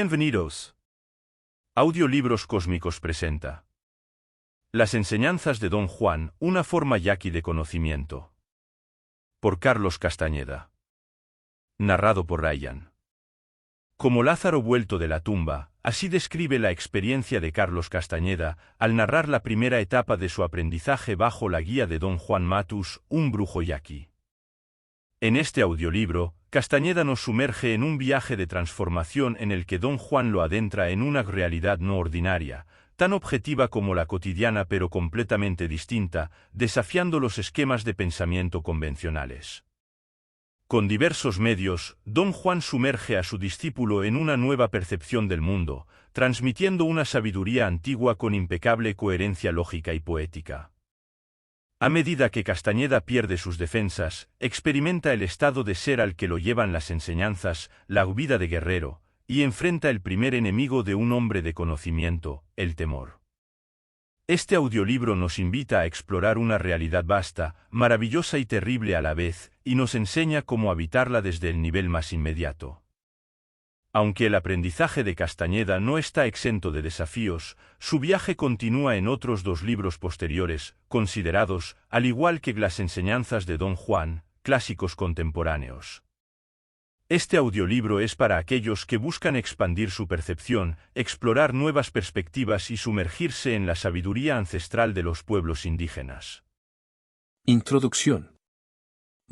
Bienvenidos. Audiolibros Cósmicos presenta Las enseñanzas de Don Juan, una forma yaqui de conocimiento. Por Carlos Castañeda. Narrado por Ryan. Como Lázaro vuelto de la tumba, así describe la experiencia de Carlos Castañeda al narrar la primera etapa de su aprendizaje bajo la guía de Don Juan Matus, un brujo yaqui. En este audiolibro, Castañeda nos sumerge en un viaje de transformación en el que Don Juan lo adentra en una realidad no ordinaria, tan objetiva como la cotidiana pero completamente distinta, desafiando los esquemas de pensamiento convencionales. Con diversos medios, Don Juan sumerge a su discípulo en una nueva percepción del mundo, transmitiendo una sabiduría antigua con impecable coherencia lógica y poética. A medida que Castañeda pierde sus defensas, experimenta el estado de ser al que lo llevan las enseñanzas, la vida de guerrero, y enfrenta el primer enemigo de un hombre de conocimiento, el temor. Este audiolibro nos invita a explorar una realidad vasta, maravillosa y terrible a la vez, y nos enseña cómo habitarla desde el nivel más inmediato. Aunque el aprendizaje de Castañeda no está exento de desafíos, su viaje continúa en otros dos libros posteriores, considerados, al igual que las enseñanzas de Don Juan, clásicos contemporáneos. Este audiolibro es para aquellos que buscan expandir su percepción, explorar nuevas perspectivas y sumergirse en la sabiduría ancestral de los pueblos indígenas. Introducción.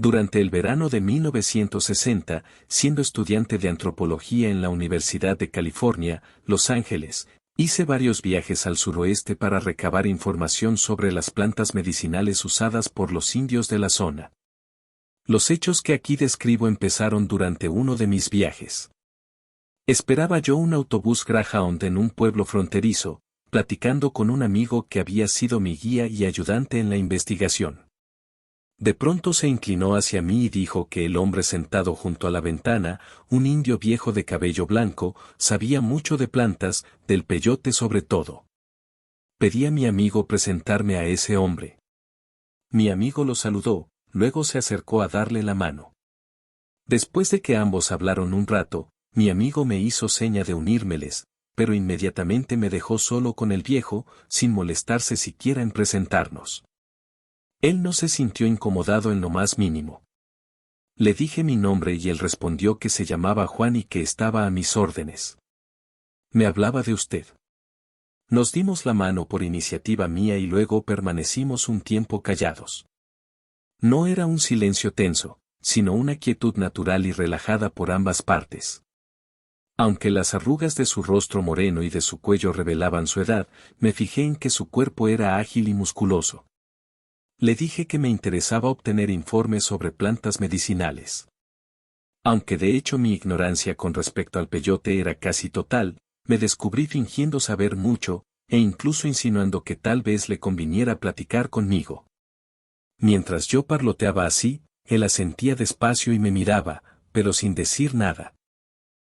Durante el verano de 1960, siendo estudiante de antropología en la Universidad de California, Los Ángeles, hice varios viajes al suroeste para recabar información sobre las plantas medicinales usadas por los indios de la zona. Los hechos que aquí describo empezaron durante uno de mis viajes. Esperaba yo un autobús Greyhound en un pueblo fronterizo, platicando con un amigo que había sido mi guía y ayudante en la investigación. De pronto se inclinó hacia mí y dijo que el hombre sentado junto a la ventana, un indio viejo de cabello blanco, sabía mucho de plantas, del peyote sobre todo. Pedí a mi amigo presentarme a ese hombre. Mi amigo lo saludó, luego se acercó a darle la mano. Después de que ambos hablaron un rato, mi amigo me hizo seña de unírmeles, pero inmediatamente me dejó solo con el viejo, sin molestarse siquiera en presentarnos. Él no se sintió incomodado en lo más mínimo. Le dije mi nombre y él respondió que se llamaba Juan y que estaba a mis órdenes. Me hablaba de usted. Nos dimos la mano por iniciativa mía y luego permanecimos un tiempo callados. No era un silencio tenso, sino una quietud natural y relajada por ambas partes. Aunque las arrugas de su rostro moreno y de su cuello revelaban su edad, me fijé en que su cuerpo era ágil y musculoso. Le dije que me interesaba obtener informes sobre plantas medicinales. Aunque de hecho mi ignorancia con respecto al peyote era casi total, me descubrí fingiendo saber mucho, e incluso insinuando que tal vez le conviniera platicar conmigo. Mientras yo parloteaba así, él asentía despacio y me miraba, pero sin decir nada.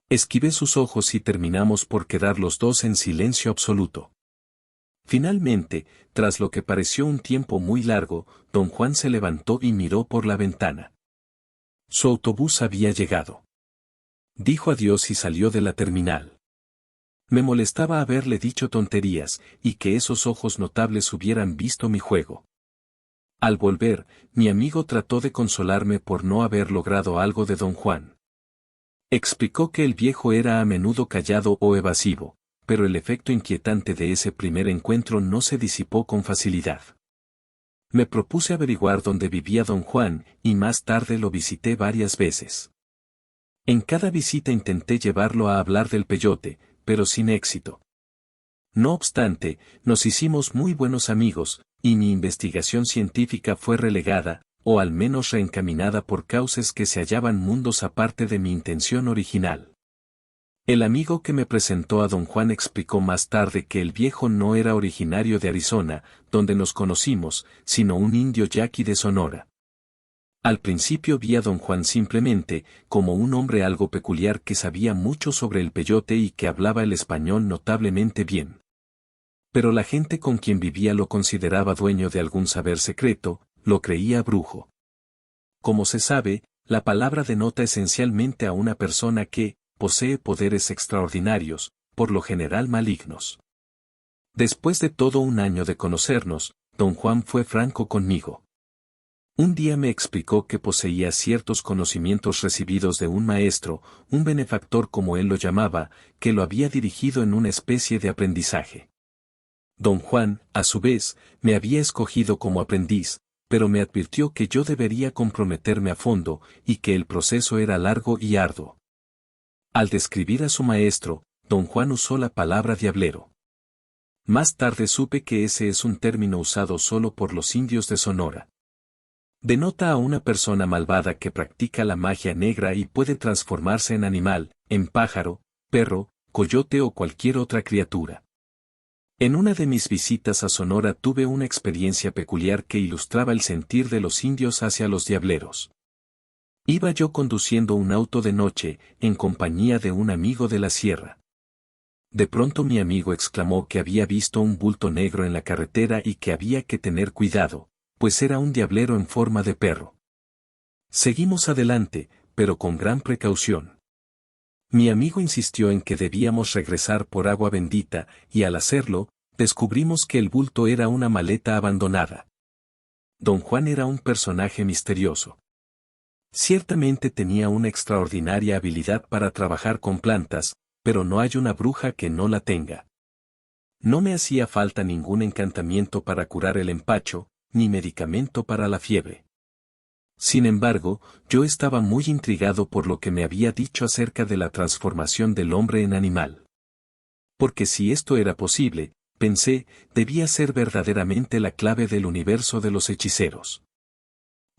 Esquivé sus ojos y terminamos por quedar los dos en silencio absoluto. Finalmente, tras lo que pareció un tiempo muy largo, don Juan se levantó y miró por la ventana. Su autobús había llegado. Dijo adiós y salió de la terminal. Me molestaba haberle dicho tonterías, y que esos ojos notables hubieran visto mi juego. Al volver, mi amigo trató de consolarme por no haber logrado algo de don Juan. Explicó que el viejo era a menudo callado o evasivo, pero el efecto inquietante de ese primer encuentro no se disipó con facilidad. Me propuse averiguar dónde vivía don Juan, y más tarde lo visité varias veces. En cada visita intenté llevarlo a hablar del peyote, pero sin éxito. No obstante, nos hicimos muy buenos amigos, y mi investigación científica fue relegada, o al menos reencaminada por causas que se hallaban mundos aparte de mi intención original. El amigo que me presentó a don Juan explicó más tarde que el viejo no era originario de Arizona, donde nos conocimos, sino un indio yaqui de Sonora. Al principio vi a don Juan simplemente como un hombre algo peculiar que sabía mucho sobre el peyote y que hablaba el español notablemente bien. Pero la gente con quien vivía lo consideraba dueño de algún saber secreto, lo creía brujo. Como se sabe, la palabra denota esencialmente a una persona que, posee poderes extraordinarios, por lo general malignos. Después de todo un año de conocernos, don Juan fue franco conmigo. Un día me explicó que poseía ciertos conocimientos recibidos de un maestro, un benefactor como él lo llamaba, que lo había dirigido en una especie de aprendizaje. Don Juan, a su vez, me había escogido como aprendiz, pero me advirtió que yo debería comprometerme a fondo y que el proceso era largo y arduo. Al describir a su maestro, don Juan usó la palabra diablero. Más tarde supe que ese es un término usado solo por los indios de Sonora. Denota a una persona malvada que practica la magia negra y puede transformarse en animal, en pájaro, perro, coyote o cualquier otra criatura. En una de mis visitas a Sonora tuve una experiencia peculiar que ilustraba el sentir de los indios hacia los diableros. Iba yo conduciendo un auto de noche, en compañía de un amigo de la sierra. De pronto mi amigo exclamó que había visto un bulto negro en la carretera y que había que tener cuidado, pues era un diablero en forma de perro. Seguimos adelante, pero con gran precaución. Mi amigo insistió en que debíamos regresar por agua bendita, y al hacerlo, descubrimos que el bulto era una maleta abandonada. Don Juan era un personaje misterioso. Ciertamente tenía una extraordinaria habilidad para trabajar con plantas, pero no hay una bruja que no la tenga. No me hacía falta ningún encantamiento para curar el empacho, ni medicamento para la fiebre. Sin embargo, yo estaba muy intrigado por lo que me había dicho acerca de la transformación del hombre en animal. Porque si esto era posible, pensé, debía ser verdaderamente la clave del universo de los hechiceros.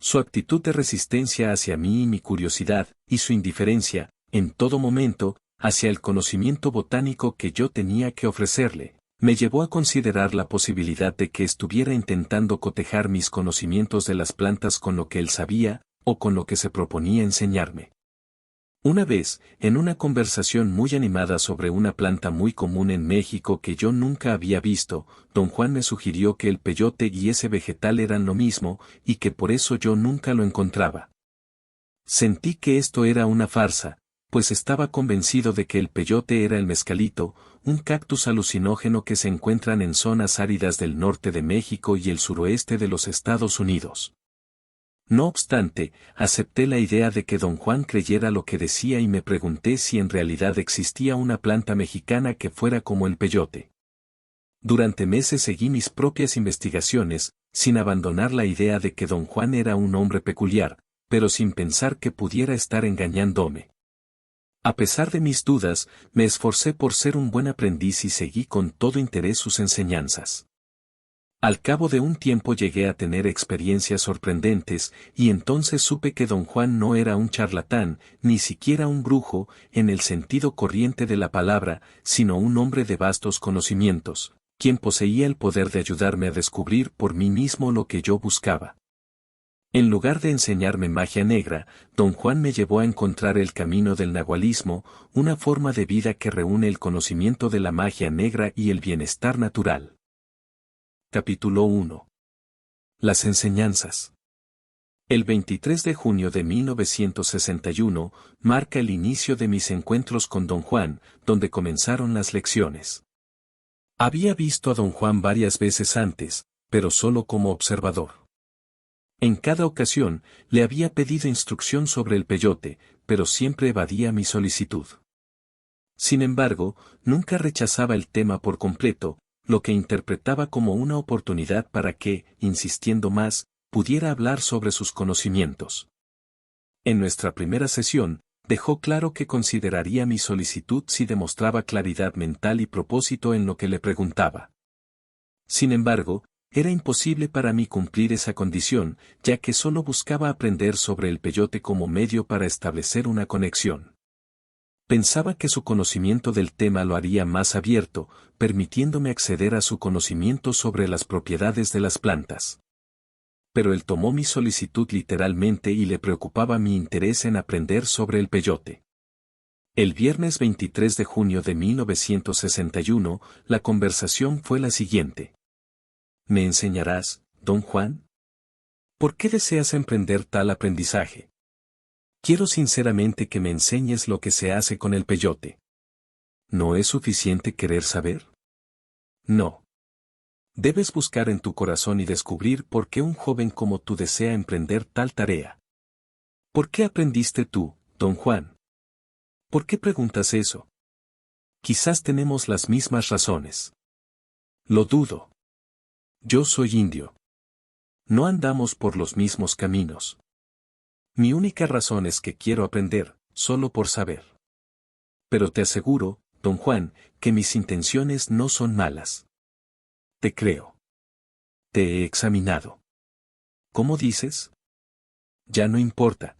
Su actitud de resistencia hacia mí y mi curiosidad, y su indiferencia, en todo momento, hacia el conocimiento botánico que yo tenía que ofrecerle, me llevó a considerar la posibilidad de que estuviera intentando cotejar mis conocimientos de las plantas con lo que él sabía, o con lo que se proponía enseñarme. Una vez, en una conversación muy animada sobre una planta muy común en México que yo nunca había visto, don Juan me sugirió que el peyote y ese vegetal eran lo mismo, y que por eso yo nunca lo encontraba. Sentí que esto era una farsa, pues estaba convencido de que el peyote era el mezcalito, un cactus alucinógeno que se encuentran en zonas áridas del norte de México y el suroeste de los Estados Unidos. No obstante, acepté la idea de que don Juan creyera lo que decía y me pregunté si en realidad existía una planta mexicana que fuera como el peyote. Durante meses seguí mis propias investigaciones, sin abandonar la idea de que don Juan era un hombre peculiar, pero sin pensar que pudiera estar engañándome. A pesar de mis dudas, me esforcé por ser un buen aprendiz y seguí con todo interés sus enseñanzas. Al cabo de un tiempo llegué a tener experiencias sorprendentes, y entonces supe que don Juan no era un charlatán, ni siquiera un brujo, en el sentido corriente de la palabra, sino un hombre de vastos conocimientos, quien poseía el poder de ayudarme a descubrir por mí mismo lo que yo buscaba. En lugar de enseñarme magia negra, don Juan me llevó a encontrar el camino del nahualismo, una forma de vida que reúne el conocimiento de la magia negra y el bienestar natural. Capítulo 1. Las enseñanzas. El 23 de junio de 1961 marca el inicio de mis encuentros con don Juan, donde comenzaron las lecciones. Había visto a don Juan varias veces antes, pero solo como observador. En cada ocasión, le había pedido instrucción sobre el peyote, pero siempre evadía mi solicitud. Sin embargo, nunca rechazaba el tema por completo, lo que interpretaba como una oportunidad para que, insistiendo más, pudiera hablar sobre sus conocimientos. En nuestra primera sesión, dejó claro que consideraría mi solicitud si demostraba claridad mental y propósito en lo que le preguntaba. Sin embargo, era imposible para mí cumplir esa condición, ya que solo buscaba aprender sobre el peyote como medio para establecer una conexión. Pensaba que su conocimiento del tema lo haría más abierto, permitiéndome acceder a su conocimiento sobre las propiedades de las plantas. Pero él tomó mi solicitud literalmente y le preocupaba mi interés en aprender sobre el peyote. El viernes 23 de junio de 1961, la conversación fue la siguiente. ¿Me enseñarás, don Juan? ¿Por qué deseas emprender tal aprendizaje? Quiero sinceramente que me enseñes lo que se hace con el peyote. ¿No es suficiente querer saber? No. Debes buscar en tu corazón y descubrir por qué un joven como tú desea emprender tal tarea. ¿Por qué aprendiste tú, don Juan? ¿Por qué preguntas eso? Quizás tenemos las mismas razones. Lo dudo. Yo soy indio. No andamos por los mismos caminos. Mi única razón es que quiero aprender, solo por saber. Pero te aseguro, don Juan, que mis intenciones no son malas. Te creo. Te he examinado. ¿Cómo dices? Ya no importa.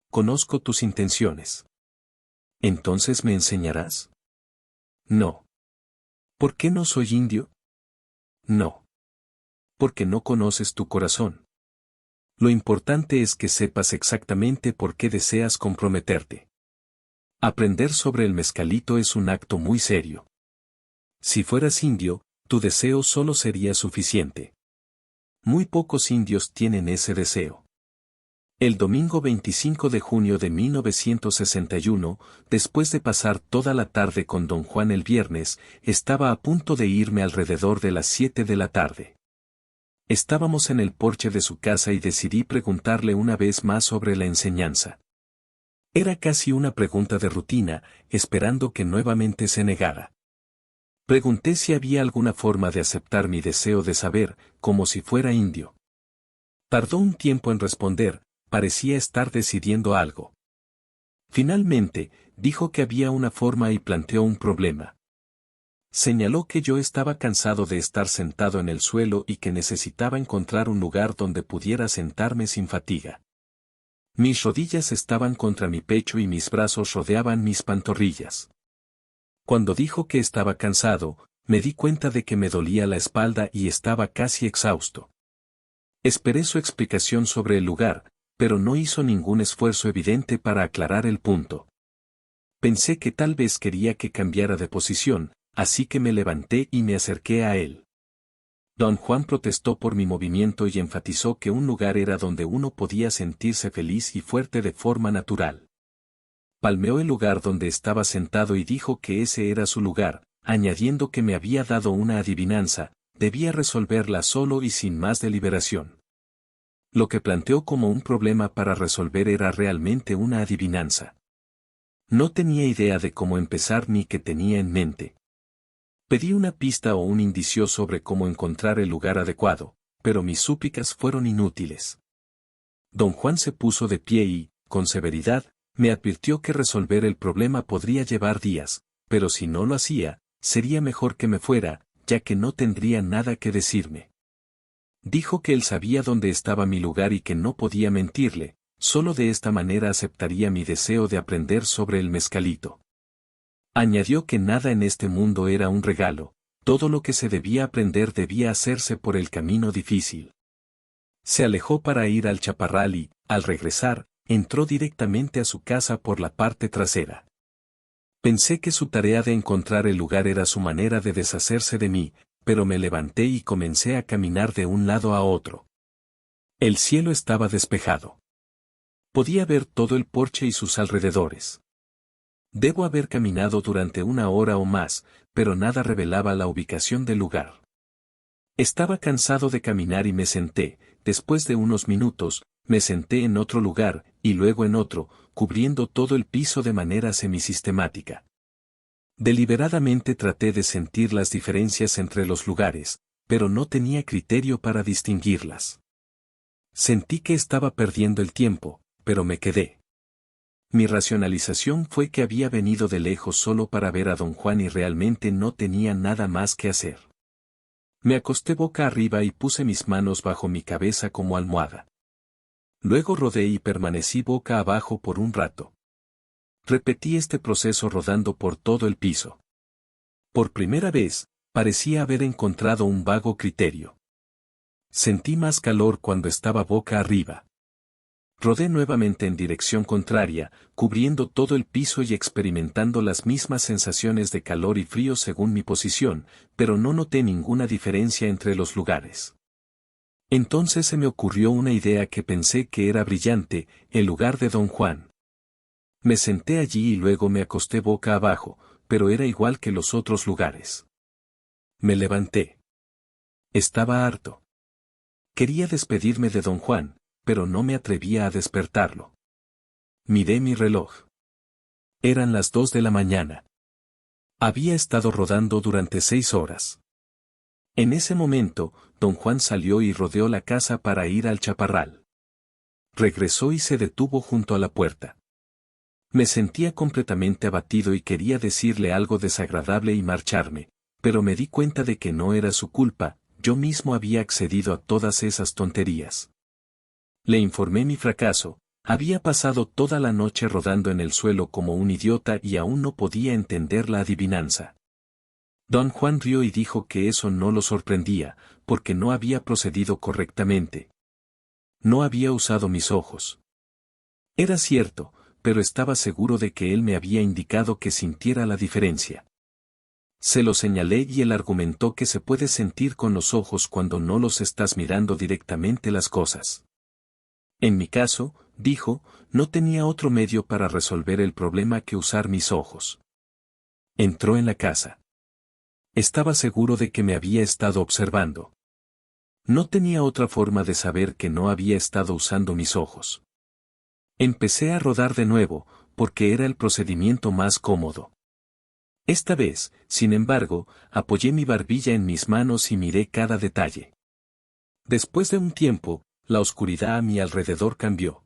Conozco tus intenciones. ¿Entonces me enseñarás? No. ¿Por qué no soy indio? No. Porque no conoces tu corazón. Lo importante es que sepas exactamente por qué deseas comprometerte. Aprender sobre el mezcalito es un acto muy serio. Si fueras indio, tu deseo solo sería suficiente. Muy pocos indios tienen ese deseo. El domingo 25 de junio de 1961, después de pasar toda la tarde con don Juan el viernes, estaba a punto de irme alrededor de las 7 de la tarde. Estábamos en el porche de su casa y decidí preguntarle una vez más sobre la enseñanza. Era casi una pregunta de rutina, esperando que nuevamente se negara. Pregunté si había alguna forma de aceptar mi deseo de saber, como si fuera indio. Tardó un tiempo en responder, parecía estar decidiendo algo. Finalmente, dijo que había una forma y planteó un problema. Señaló que yo estaba cansado de estar sentado en el suelo y que necesitaba encontrar un lugar donde pudiera sentarme sin fatiga. Mis rodillas estaban contra mi pecho y mis brazos rodeaban mis pantorrillas. Cuando dijo que estaba cansado, me di cuenta de que me dolía la espalda y estaba casi exhausto. Esperé su explicación sobre el lugar, pero no hizo ningún esfuerzo evidente para aclarar el punto. Pensé que tal vez quería que cambiara de posición, así que me levanté y me acerqué a él. Don Juan protestó por mi movimiento y enfatizó que un lugar era donde uno podía sentirse feliz y fuerte de forma natural. Palmeó el lugar donde estaba sentado y dijo que ese era su lugar, añadiendo que me había dado una adivinanza, debía resolverla solo y sin más deliberación. Lo que planteó como un problema para resolver era realmente una adivinanza. No tenía idea de cómo empezar ni qué tenía en mente. Pedí una pista o un indicio sobre cómo encontrar el lugar adecuado, pero mis súplicas fueron inútiles. Don Juan se puso de pie y, con severidad, me advirtió que resolver el problema podría llevar días, pero si no lo hacía, sería mejor que me fuera, ya que no tendría nada que decirme. Dijo que él sabía dónde estaba mi lugar y que no podía mentirle, solo de esta manera aceptaría mi deseo de aprender sobre el mezcalito. Añadió que nada en este mundo era un regalo, todo lo que se debía aprender debía hacerse por el camino difícil. Se alejó para ir al chaparral y, al regresar, entró directamente a su casa por la parte trasera. Pensé que su tarea de encontrar el lugar era su manera de deshacerse de mí, pero me levanté y comencé a caminar de un lado a otro. El cielo estaba despejado. Podía ver todo el porche y sus alrededores. Debo haber caminado durante una hora o más, pero nada revelaba la ubicación del lugar. Estaba cansado de caminar y me senté, después de unos minutos, me senté en otro lugar, y luego en otro, cubriendo todo el piso de manera semisistemática. Deliberadamente traté de sentir las diferencias entre los lugares, pero no tenía criterio para distinguirlas. Sentí que estaba perdiendo el tiempo, pero me quedé. Mi racionalización fue que había venido de lejos solo para ver a don Juan y realmente no tenía nada más que hacer. Me acosté boca arriba y puse mis manos bajo mi cabeza como almohada. Luego rodé y permanecí boca abajo por un rato. Repetí este proceso rodando por todo el piso. Por primera vez, parecía haber encontrado un vago criterio. Sentí más calor cuando estaba boca arriba. Rodé nuevamente en dirección contraria, cubriendo todo el piso y experimentando las mismas sensaciones de calor y frío según mi posición, pero no noté ninguna diferencia entre los lugares. Entonces se me ocurrió una idea que pensé que era brillante, el lugar de Don Juan. Me senté allí y luego me acosté boca abajo, pero era igual que los otros lugares. Me levanté. Estaba harto. Quería despedirme de Don Juan, pero no me atrevía a despertarlo. Miré mi reloj. Eran las 2 de la mañana. Había estado rodando durante 6 horas. En ese momento, Don Juan salió y rodeó la casa para ir al chaparral. Regresó y se detuvo junto a la puerta. Me sentía completamente abatido y quería decirle algo desagradable y marcharme, pero me di cuenta de que no era su culpa, yo mismo había accedido a todas esas tonterías. Le informé mi fracaso, había pasado toda la noche rodando en el suelo como un idiota y aún no podía entender la adivinanza. Don Juan rió y dijo que eso no lo sorprendía, porque no había procedido correctamente. No había usado mis ojos. Era cierto, pero estaba seguro de que él me había indicado que sintiera la diferencia. Se lo señalé y él argumentó que se puede sentir con los ojos cuando no los estás mirando directamente las cosas. En mi caso, dijo, no tenía otro medio para resolver el problema que usar mis ojos. Entró en la casa. Estaba seguro de que me había estado observando. No tenía otra forma de saber que no había estado usando mis ojos. Empecé a rodar de nuevo, porque era el procedimiento más cómodo. Esta vez, sin embargo, apoyé mi barbilla en mis manos y miré cada detalle. Después de un tiempo, la oscuridad a mi alrededor cambió.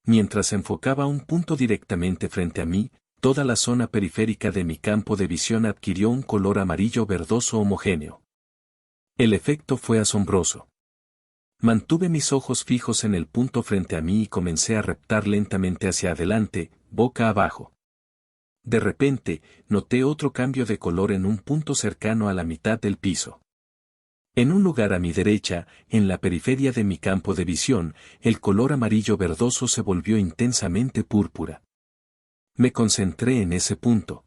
Mientras enfocaba un punto directamente frente a mí, toda la zona periférica de mi campo de visión adquirió un color amarillo verdoso homogéneo. El efecto fue asombroso. Mantuve mis ojos fijos en el punto frente a mí y comencé a reptar lentamente hacia adelante, boca abajo. De repente, noté otro cambio de color en un punto cercano a la mitad del piso. En un lugar a mi derecha, en la periferia de mi campo de visión, el color amarillo verdoso se volvió intensamente púrpura. Me concentré en ese punto.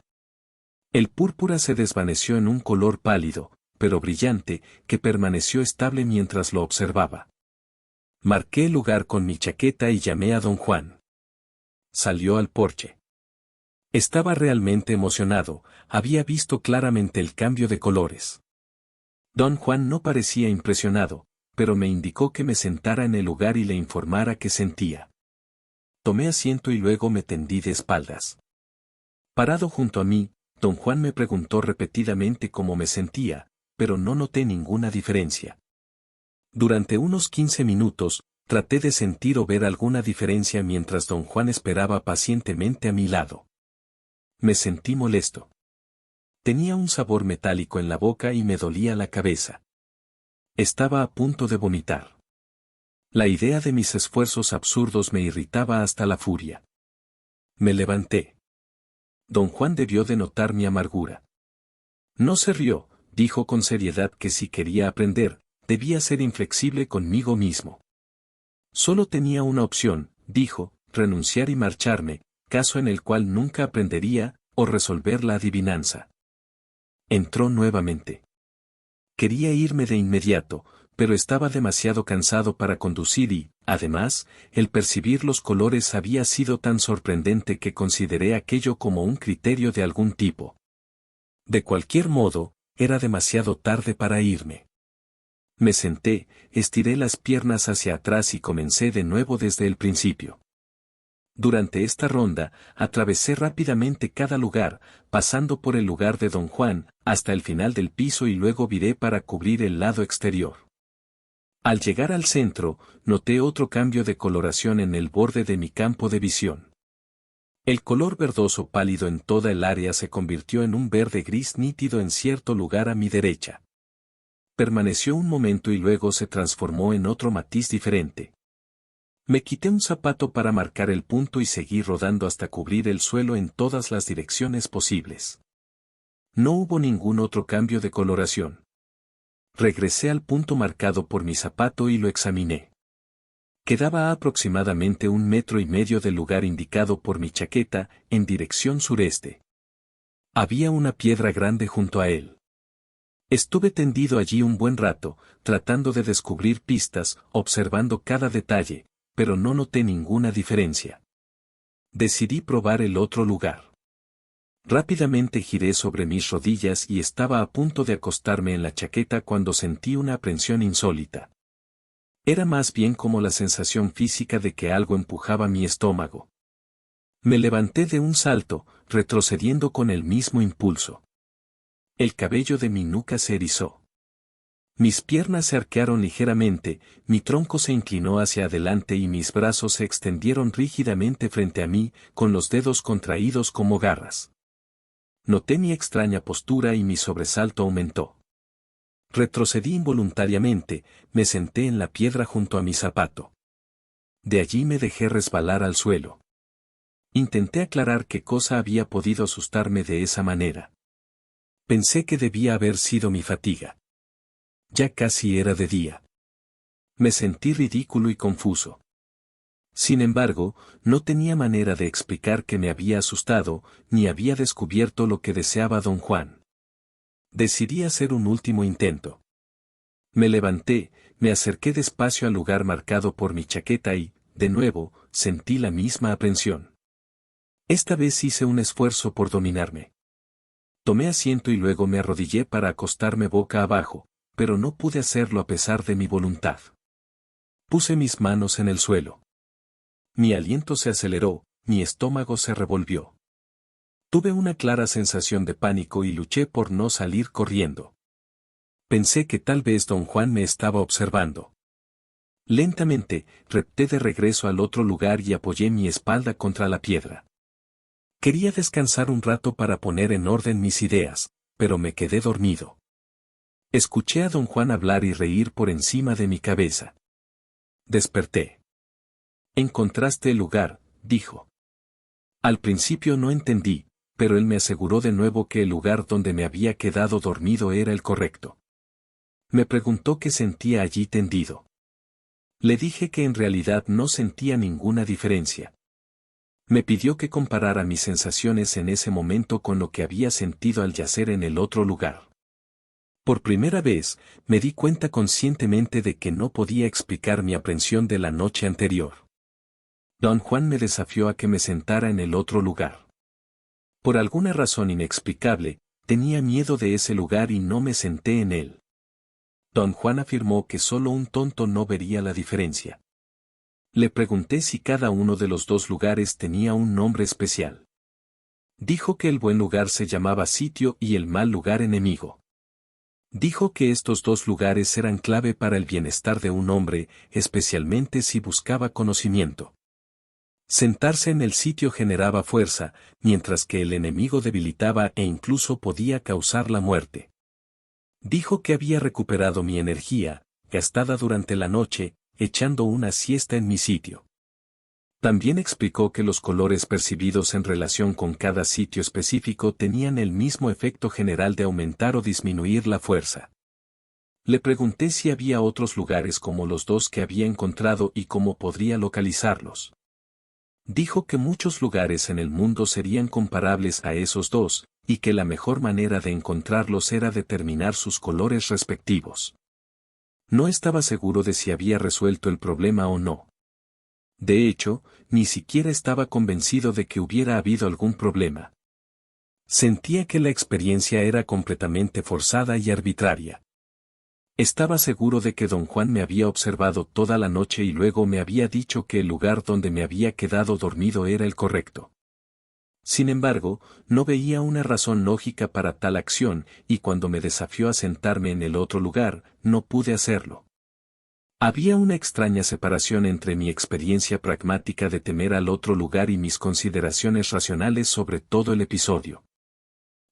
El púrpura se desvaneció en un color pálido, pero brillante, que permaneció estable mientras lo observaba. Marqué el lugar con mi chaqueta y llamé a Don Juan. Salió al porche. Estaba realmente emocionado, había visto claramente el cambio de colores. Don Juan no parecía impresionado, pero me indicó que me sentara en el lugar y le informara qué sentía. Tomé asiento y luego me tendí de espaldas. Parado junto a mí, Don Juan me preguntó repetidamente cómo me sentía, pero no noté ninguna diferencia. Durante unos 15 minutos, traté de sentir o ver alguna diferencia mientras Don Juan esperaba pacientemente a mi lado. Me sentí molesto. Tenía un sabor metálico en la boca y me dolía la cabeza. Estaba a punto de vomitar. La idea de mis esfuerzos absurdos me irritaba hasta la furia. Me levanté. Don Juan debió de notar mi amargura. No se rió, dijo con seriedad que si quería aprender, debía ser inflexible conmigo mismo. Solo tenía una opción, dijo, renunciar y marcharme, caso en el cual nunca aprendería, o resolver la adivinanza. Entró nuevamente. Quería irme de inmediato, pero estaba demasiado cansado para conducir y, además, el percibir los colores había sido tan sorprendente que consideré aquello como un criterio de algún tipo. De cualquier modo, era demasiado tarde para irme. Me senté, estiré las piernas hacia atrás y comencé de nuevo desde el principio. Durante esta ronda, atravesé rápidamente cada lugar, pasando por el lugar de Don Juan, hasta el final del piso y luego viré para cubrir el lado exterior. Al llegar al centro, noté otro cambio de coloración en el borde de mi campo de visión. El color verdoso pálido en toda el área se convirtió en un verde gris nítido en cierto lugar a mi derecha. Permaneció un momento y luego se transformó en otro matiz diferente. Me quité un zapato para marcar el punto y seguí rodando hasta cubrir el suelo en todas las direcciones posibles. No hubo ningún otro cambio de coloración. Regresé al punto marcado por mi zapato y lo examiné. Quedaba a aproximadamente 1,5 metros del lugar indicado por mi chaqueta, en dirección sureste. Había una piedra grande junto a él. Estuve tendido allí un buen rato, tratando de descubrir pistas, observando cada detalle, pero no noté ninguna diferencia. Decidí probar el otro lugar. Rápidamente giré sobre mis rodillas y estaba a punto de acostarme en la chaqueta cuando sentí una aprensión insólita. Era más bien como la sensación física de que algo empujaba mi estómago. Me levanté de un salto, retrocediendo con el mismo impulso. El cabello de mi nuca se erizó. Mis piernas se arquearon ligeramente, mi tronco se inclinó hacia adelante y mis brazos se extendieron rígidamente frente a mí, con los dedos contraídos como garras. Noté mi extraña postura y mi sobresalto aumentó. Retrocedí involuntariamente, me senté en la piedra junto a mi zapato. De allí me dejé resbalar al suelo. Intenté aclarar qué cosa había podido asustarme de esa manera. Pensé que debía haber sido mi fatiga. Ya casi era de día. Me sentí ridículo y confuso. Sin embargo, no tenía manera de explicar que me había asustado, ni había descubierto lo que deseaba don Juan. Decidí hacer un último intento. Me levanté, me acerqué despacio al lugar marcado por mi chaqueta y, de nuevo, sentí la misma aprensión. Esta vez hice un esfuerzo por dominarme. Tomé asiento y luego me arrodillé para acostarme boca abajo, pero no pude hacerlo a pesar de mi voluntad. Puse mis manos en el suelo. Mi aliento se aceleró, mi estómago se revolvió. Tuve una clara sensación de pánico y luché por no salir corriendo. Pensé que tal vez don Juan me estaba observando. Lentamente, repté de regreso al otro lugar y apoyé mi espalda contra la piedra. Quería descansar un rato para poner en orden mis ideas, pero me quedé dormido. Escuché a don Juan hablar y reír por encima de mi cabeza. Desperté. «Encontraste el lugar», dijo. Al principio no entendí, pero él me aseguró de nuevo que el lugar donde me había quedado dormido era el correcto. Me preguntó qué sentía allí tendido. Le dije que en realidad no sentía ninguna diferencia. Me pidió que comparara mis sensaciones en ese momento con lo que había sentido al yacer en el otro lugar. Por primera vez, me di cuenta conscientemente de que no podía explicar mi aprensión de la noche anterior. Don Juan me desafió a que me sentara en el otro lugar. Por alguna razón inexplicable, tenía miedo de ese lugar y no me senté en él. Don Juan afirmó que solo un tonto no vería la diferencia. Le pregunté si cada uno de los dos lugares tenía un nombre especial. Dijo que el buen lugar se llamaba sitio y el mal lugar enemigo. Dijo que estos dos lugares eran clave para el bienestar de un hombre, especialmente si buscaba conocimiento. Sentarse en el sitio generaba fuerza, mientras que el enemigo debilitaba e incluso podía causar la muerte. Dijo que había recuperado mi energía, gastada durante la noche, echando una siesta en mi sitio. También explicó que los colores percibidos en relación con cada sitio específico tenían el mismo efecto general de aumentar o disminuir la fuerza. Le pregunté si había otros lugares como los dos que había encontrado y cómo podría localizarlos. Dijo que muchos lugares en el mundo serían comparables a esos dos, y que la mejor manera de encontrarlos era determinar sus colores respectivos. No estaba seguro de si había resuelto el problema o no. De hecho, ni siquiera estaba convencido de que hubiera habido algún problema. Sentía que la experiencia era completamente forzada y arbitraria. Estaba seguro de que don Juan me había observado toda la noche y luego me había dicho que el lugar donde me había quedado dormido era el correcto. Sin embargo, no veía una razón lógica para tal acción, y cuando me desafió a sentarme en el otro lugar, no pude hacerlo. Había una extraña separación entre mi experiencia pragmática de temer al otro lugar y mis consideraciones racionales sobre todo el episodio.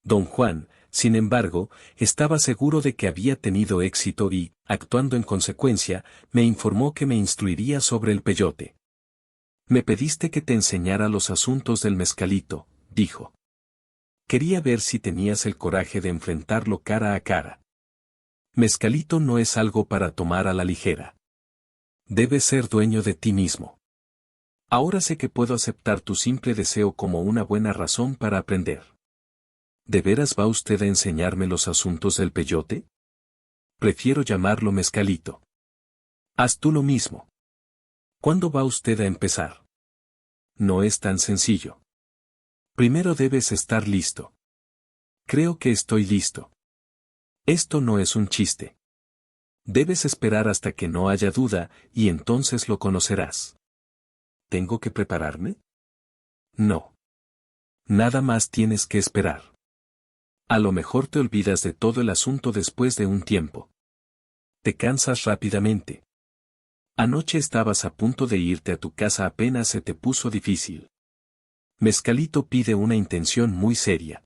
Don Juan, sin embargo, estaba seguro de que había tenido éxito y, actuando en consecuencia, me informó que me instruiría sobre el peyote. «Me pediste que te enseñara los asuntos del mezcalito», dijo. «Quería ver si tenías el coraje de enfrentarlo cara a cara. Mezcalito no es algo para tomar a la ligera. Debes ser dueño de ti mismo. Ahora sé que puedo aceptar tu simple deseo como una buena razón para aprender. ¿De veras va usted a enseñarme los asuntos del peyote? Prefiero llamarlo mezcalito. Haz tú lo mismo. ¿Cuándo va usted a empezar? No es tan sencillo. Primero debes estar listo. Creo que estoy listo. Esto no es un chiste. Debes esperar hasta que no haya duda, y entonces lo conocerás. ¿Tengo que prepararme? No. Nada más tienes que esperar. A lo mejor te olvidas de todo el asunto después de un tiempo. Te cansas rápidamente. Anoche estabas a punto de irte a tu casa apenas se te puso difícil. Mezcalito pide una intención muy seria.